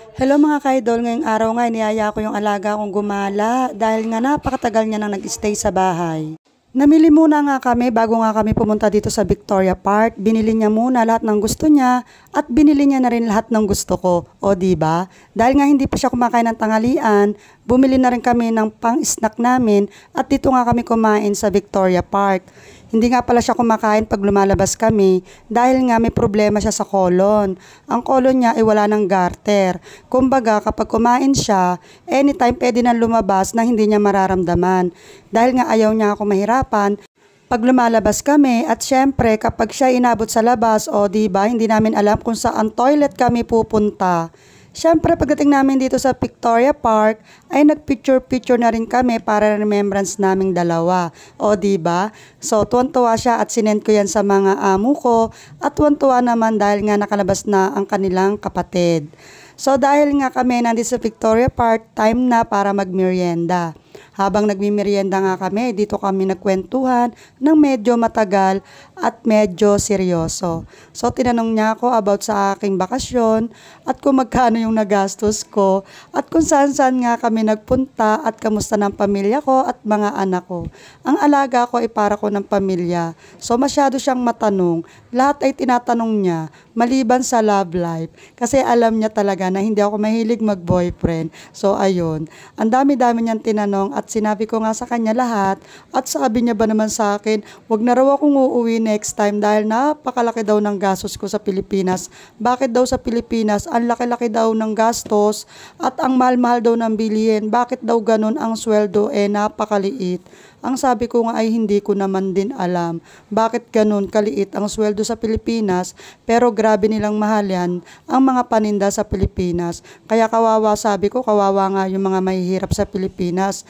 Hello mga ka-idol, ngayong araw nga niyaya ko yung alaga kong gumala dahil nga napakatagal niya nang nag-stay sa bahay. Namili muna nga kami bago nga kami pumunta dito sa Victoria Park. Binili niya muna lahat ng gusto niya at binili niya na rin lahat ng gusto ko. O diba? Dahil nga hindi pa siya kumakain ng tanghalian, bumili na rin kami ng pang-snack namin at dito nga kami kumain sa Victoria Park. Hindi nga pala siya kumakain pag lumalabas kami dahil nga may problema siya sa colon. Ang colon niya ay wala ng garter. Kumbaga kapag kumain siya, anytime pwede nang lumabas na hindi niya mararamdaman. Dahil nga ayaw niya ako mahirapan pag lumalabas kami at syempre kapag siya inabot sa labas o diba hindi namin alam kung saan toilet kami pupunta. Siyempre, pagdating namin dito sa Victoria Park, ay nag-picture-picture na rin kami para remembrance naming dalawa. O, diba? So, tuwan-tuwa siya at sinend ko yan sa mga amo ko at tuwan-tuwa naman dahil nga nakalabas na ang kanilang kapatid. So, dahil nga kami nandito sa Victoria Park, time na para magmerienda. Habang nagmimerienda nga kami, dito kami nagkwentuhan ng medyo matagal at medyo seryoso. So, tinanong niya ako about sa aking bakasyon at kung magkano yung nagastos ko at kung saan-saan nga kami nagpunta at kamusta ng pamilya ko at mga anak ko. Ang alaga ko ay para ko ng pamilya. So, masyado siyang matanong. Lahat ay tinatanong niya, maliban sa love life. Kasi alam niya talaga na hindi ako mahilig mag-boyfriend. So, ayun. Ang dami-dami niyang tinanong at sinabi ko nga sa kanya lahat at sabi niya ba naman sa akin, wag na raw akong uuwi next time dahil napakalaki daw ng gastos ko sa Pilipinas. Bakit daw sa Pilipinas? Ang laki-laki daw ng gastos at ang mahal-mahal daw ng bilihin. Bakit daw ganun ang sweldo napakaliit? Ang sabi ko nga ay hindi ko naman din alam. Bakit ganun kaliit ang sweldo sa Pilipinas pero grabe nilang mahal yan ang mga paninda sa Pilipinas. Kaya kawawa sabi ko, kawawa nga yung mga mahihirap sa Pilipinas.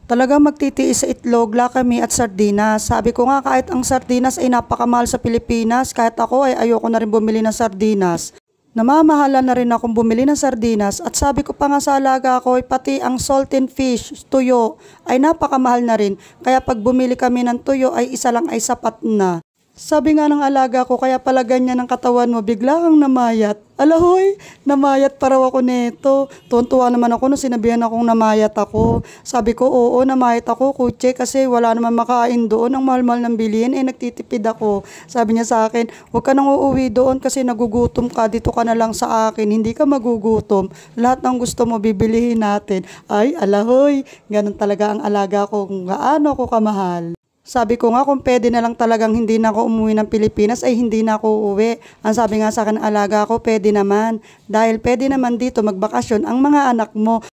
Talagang magtitiis sa itlog, lakami at sardinas. Sabi ko nga kahit ang sardinas ay napakamahal sa Pilipinas, kahit ako ay ayoko na rin bumili ng sardinas. Namamahala na rin akong bumili ng sardinas at sabi ko pa nga sa alaga ko ay pati ang salted fish, tuyo ay napakamahal na rin. Kaya pag bumili kami ng tuyo ay isa lang ay sapat na. Sabi nga ng alaga ko, kaya pala ganyan ang katawan mo, bigla kang namayat. Alahoy, namayat pa raw ako neto. Tuwan-tuwa naman ako nung sinabihan akong namayat ako. Sabi ko, oo, namayat ako, kutse, kasi wala naman makain doon. Ang mahal-mahal ng bilihin, nagtitipid ako. Sabi niya sa akin, huwag ka nang uuwi doon kasi nagugutom ka, dito ka na lang sa akin, hindi ka magugutom. Lahat ng gusto mo, bibilihin natin. Ay, alahoy, ganun talaga ang alaga ko kung gaano ako kamahal. Sabi ko nga kung pwede na lang talagang hindi na ako umuwi ng Pilipinas ay hindi na ako uuwi. Ang sabi nga sa akin ng alaga ko, pwede naman. Dahil pwede naman dito magbakasyon ang mga anak mo.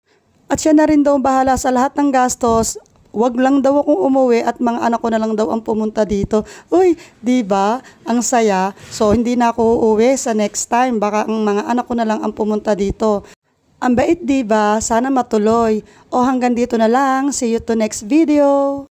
At siya na rin daw bahala sa lahat ng gastos. Wag lang daw akong umuwi at mga anak ko na lang daw ang pumunta dito. Uy, di ba? Ang saya. So hindi na ako uuwi sa next time. Baka ang mga anak ko na lang ang pumunta dito. Ang bait, di ba? Sana matuloy. O hanggang dito na lang. See you to next video.